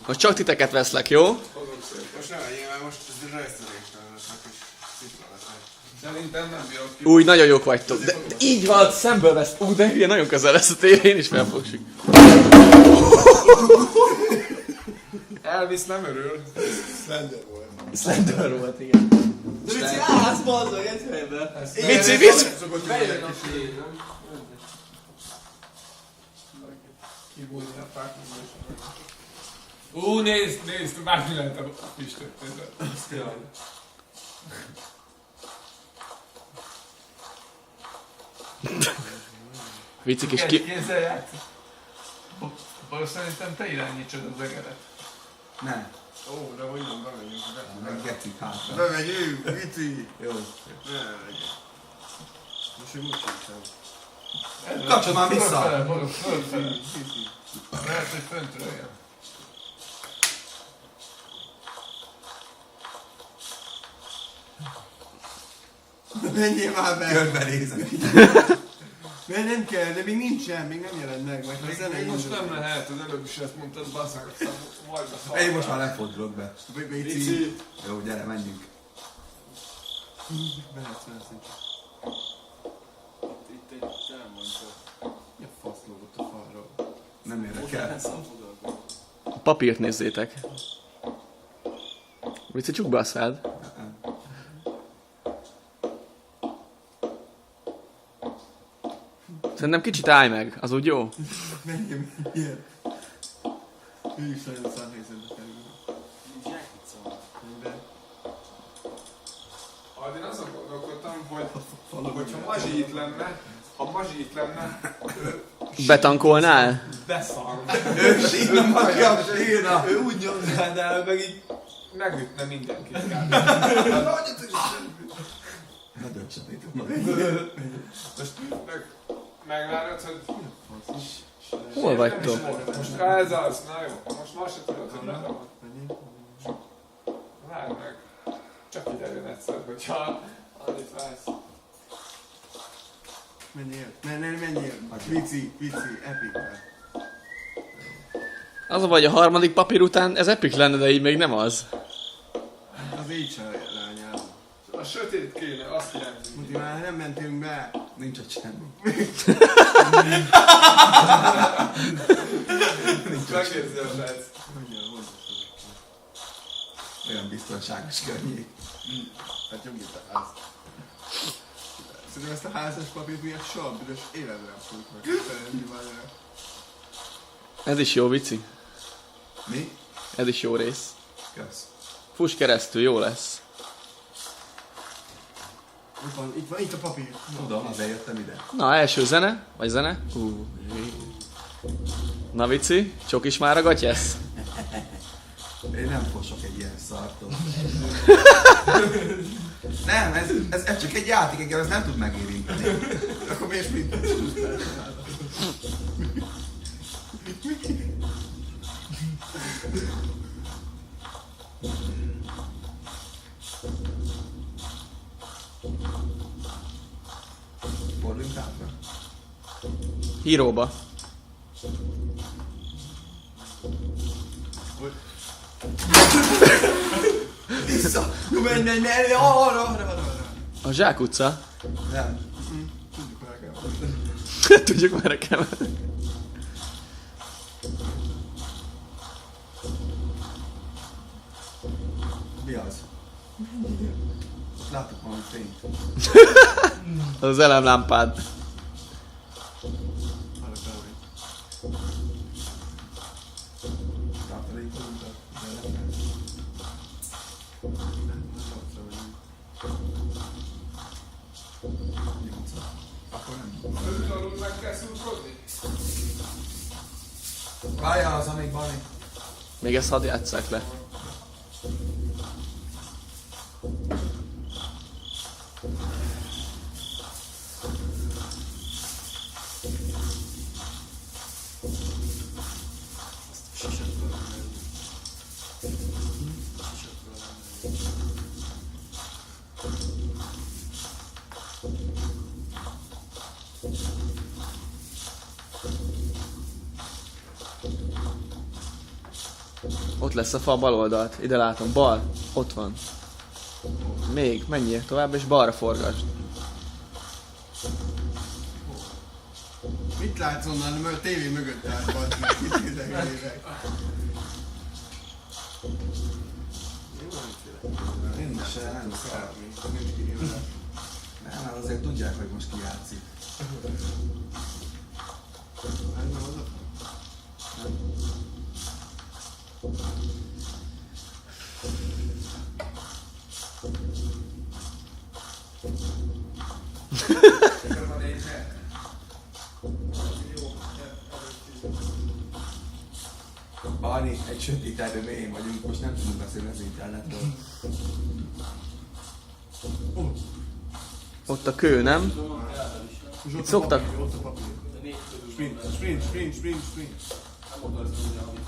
Most csak titeket veszlek, jó? Most ne legyél, mert most ez rejszerésre lesznek, és szitra lesznek. Szerintem nem bírok ki. Úgy, nagyon jók vagytok. De így van, szemből vesz. De hülye, nagyon közel lesz a tévé, én is fel fogok süt. Elvis nem örül. Slender volt. Slender volt, igen. De Vici, állsz bazzag egy helyben. Vici! Bejön a fél, nem? Kibújni a fák. Nézd, már mi lehet a füstöt. Vicik is ki... Kézzel játszik. Szerintem te irányítsad az egeret. Ne, Ó, de hogy nem bemegyünk be. meg gecik hátra. Bemegyünk, Vici! Jó. Ne legyen. Most én úgy sem. Kapcsolj már vissza! Fölfele. Lehet, hogy föntről jön. Menjél már be! Körbenézek. Mert nem kell, de még nincsen, még nem jelent meg, majd ha a zene Még most indul. nem lehet, az előbb is ezt mondtad, basszák, aztán majd a Én most már lefordulok be. Vici! Jó, gyere, menjünk. Mehetsz, nincs. Itt egy elmondta. Mi a fasz lógott a falról? Nem érdekel. A papírt nézzétek. Vici, csukd be a szád. Szerintem kicsit állj meg, az úgy jó? Menjél, ilyen. Ő is nagyon szár helyzetbe kerül. Nincs zsákutca. De... Hát én azon gondolkodtam, hogy ha Mazsi itt lenne, Betankolnál? beszarna. Ő sírna, magam sírna. Ő úgy nyomnád el, meg így... Megütne mindenkit. Ne döntsetek. Most megvárod, hogy... Hol vagytok? Most ez az, na jó, most már se tudod, hogy merre van. Várj meg. Csak kiderül egyszer, hogyha annyit vársz. Menjél, menjél. Vici, epic. Az a vagy a harmadik papír után, ez epic lenne, de így még nem az. Az így sem lányál. A sötét kéne, azt jelenti. Muti, már nem mentünk be. Nincs ott semmi. Megérzi a srác. Olyan biztonságos környék. Hát nyomjuk a ház. Szerintem ezt a házas papírt miatt soha büdös életben nem fogjuk megfelelni vele. Ez is jó, Vici. Mi? Ez is jó rész. Kösz. Fuss keresztül, jó lesz. Itt a papír. Tudom, azért jöttem ide. Na, első zene, vagy zene. Na, Vici, csokis már a gatyesz? Én nem fosok egy ilyen szartól. Nem, ez csak egy játék, engem ez nem tud megérinteni. Akkor miért mint? Forduljunk hátra. Híróba. Vissza! Jó, menj, arra! A Zsák utca. Nem. Tudjuk, hogy el kell. Tudjuk, merre kell menni. Mi az? Ott látok valami fényt. Az az elemlámpád. Arra kell menni. Tartalékolunk a zelemben. Akkor nem. Alul meg kell szurkolni? Várjál az, amíg Bani. Még ezt hadd játsszák le. Ott lesz a fa bal oldalt. Ide látom. Bal. Ott van. Még. Menjél tovább és balra forgasd. Mit látsz onnan, mert a tévé mögött áll, bazd meg, mit idegélek? Én se, nem szeretném. Nem, hát azért tudják, hogy most ki játszik. Van egy net. Jó, Barni, egy sötét erdőben én vagyunk, most nem tudunk beszélni az internetről. Ott a kő, nem? Itt szoktak... Ott a papír. Sprint.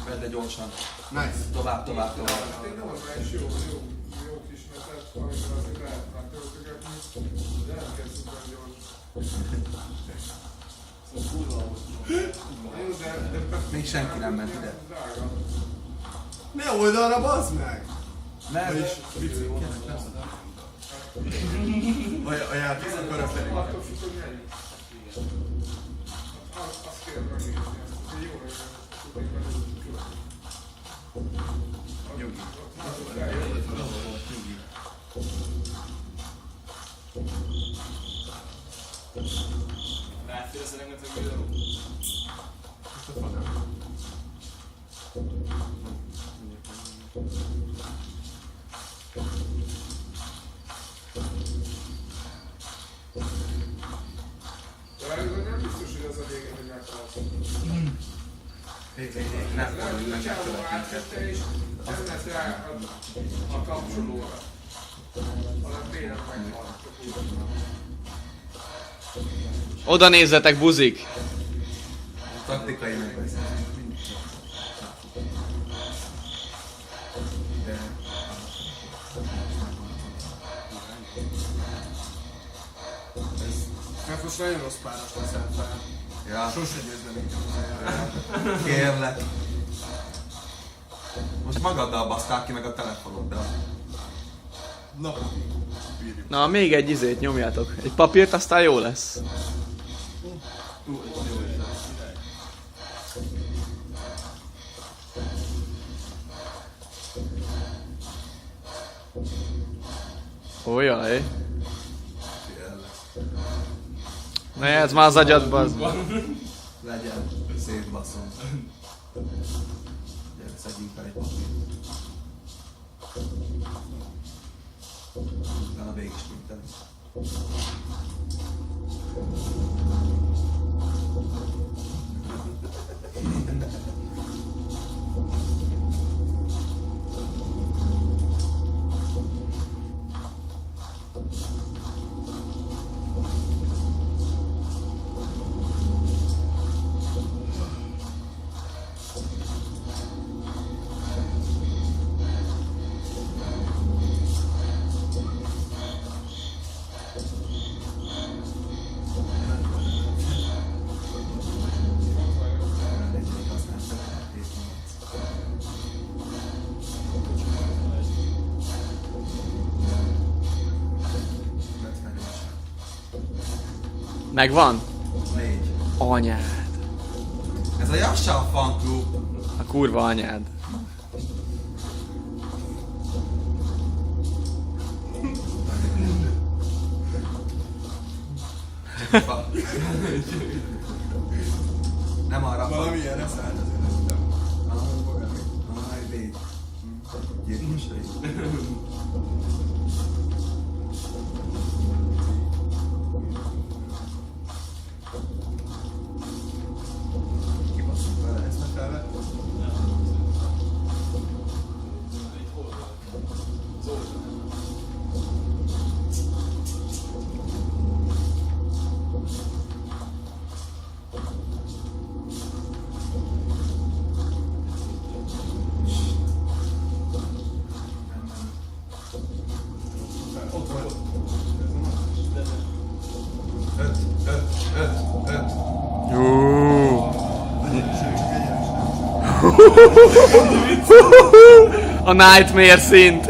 Vedd le gyorsan. Nice. Tovább. egy normális jó kis netet, amiben azért lehet már töltögetni, de nem kell szuper gyors. Jó, de Még senki nem ment ide. drága. Ne oldalra, bazd meg! Mert... Vagy a játék akar felé. Attól függ, hogy mennyi. Azt kell megnézni, hogy jó legyen. Nyugi. Ráférsz rengeteg videó? De nem biztos, hogy az a vége, hogy meghalsz. Nem Lehet, fordulj hogy a meg csávó megkövet minket. átvette és nem lesz rá a kapcsolóra. Hanem tényleg meghalt. Oda nézzetek, buzik! Taktikai megbeszélés. De... Mert most nagyon rossz páros leszel fel. Ja, Sose győzne minket. kérlek. Most magaddal basztál ki meg a telefonoddal. Na, bírjuk. Na, még egy izét nyomjátok. Egy papírt, aztán jó lesz. Ójaj. Ne, ez már az agyadba az. Legyen, szétbaszom. Gyere, szedjünk fel egy papírt. Utána végig sprinten. Megvan? 4. Anyád. Ez a Jassal Fan Club. A kurva anyád. Nem arra van. Valami ilyenre szállt azért. Véd. Gyilkosai. Kibasszunk vele, ezt meg felvett. Ott volt. Ez a más. A Nightmare szint.